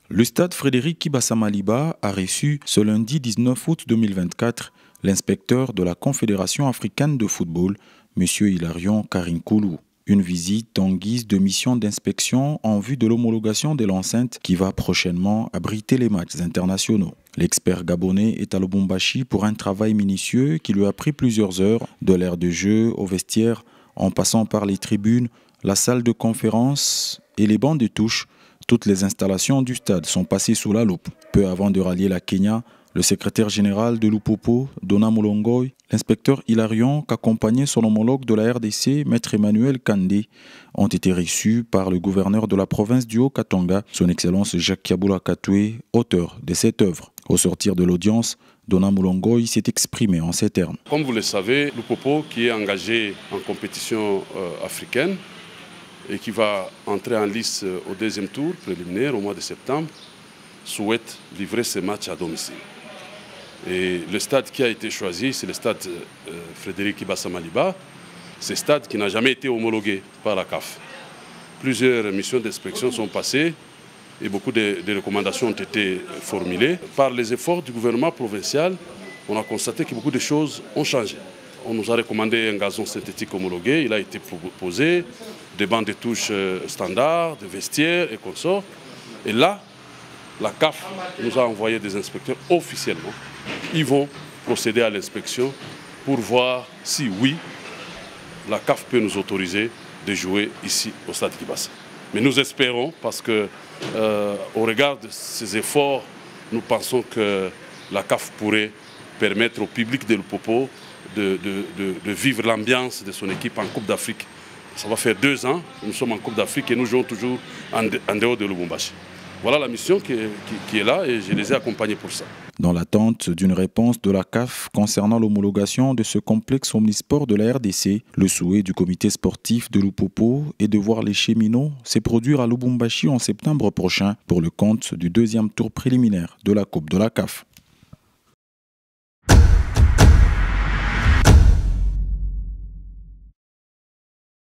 Le stade Frédéric Kibassa-Maliba a reçu ce lundi 19 août 2024 l'inspecteur de la Confédération africaine de football, M. Hilarion Karinkoulou. Une visite en guise de mission d'inspection en vue de l'homologation de l'enceinte qui va prochainement abriter les matchs internationaux. L'expert gabonais est à Lubumbashi pour un travail minutieux qui lui a pris plusieurs heures, de l'aire de jeu au vestiaire, en passant par les tribunes, la salle de conférence et les bancs de touche. Toutes les installations du stade sont passées sous la loupe. Peu avant de rallier la Kenya, le secrétaire général de Lupopo, Dona Molongoy, l'inspecteur Hilarion, qu'accompagnait son homologue de la RDC, Maître Emmanuel Kandé, ont été reçus par le gouverneur de la province du Haut-Katanga, son Excellence Jacques Kiaboula Katoué, auteur de cette œuvre. Au sortir de l'audience, Dona Molongoy s'est exprimé en ces termes. Comme vous le savez, Lupopo, qui est engagé en compétition africaine et qui va entrer en lice au deuxième tour préliminaire au mois de septembre, souhaite livrer ses matchs à domicile. Et le stade qui a été choisi, c'est le stade Frédéric Kibassa-Maliba. C'est un stade qui n'a jamais été homologué par la CAF. Plusieurs missions d'inspection sont passées et beaucoup de recommandations ont été formulées. Par les efforts du gouvernement provincial, on a constaté que beaucoup de choses ont changé. On nous a recommandé un gazon synthétique homologué, il a été posé, des bancs de touche standards, des vestiaires et consorts. Et là, la CAF nous a envoyé des inspecteurs officiellement. Ils vont procéder à l'inspection pour voir si oui, la CAF peut nous autoriser de jouer ici au stade Kibassa. Mais nous espérons, parce que au regard de ces efforts, nous pensons que la CAF pourrait permettre au public de Lupopo de vivre l'ambiance de son équipe en Coupe d'Afrique. Ça va faire 2 ans que nous sommes en Coupe d'Afrique et nous jouons toujours en dehors de Lubumbashi. Voilà la mission qui est là et je les ai accompagnés pour ça. Dans l'attente d'une réponse de la CAF concernant l'homologation de ce complexe omnisport de la RDC, le souhait du comité sportif de Lupopo est de voir les cheminots se produire à Lubumbashi en septembre prochain pour le compte du deuxième tour préliminaire de la Coupe de la CAF.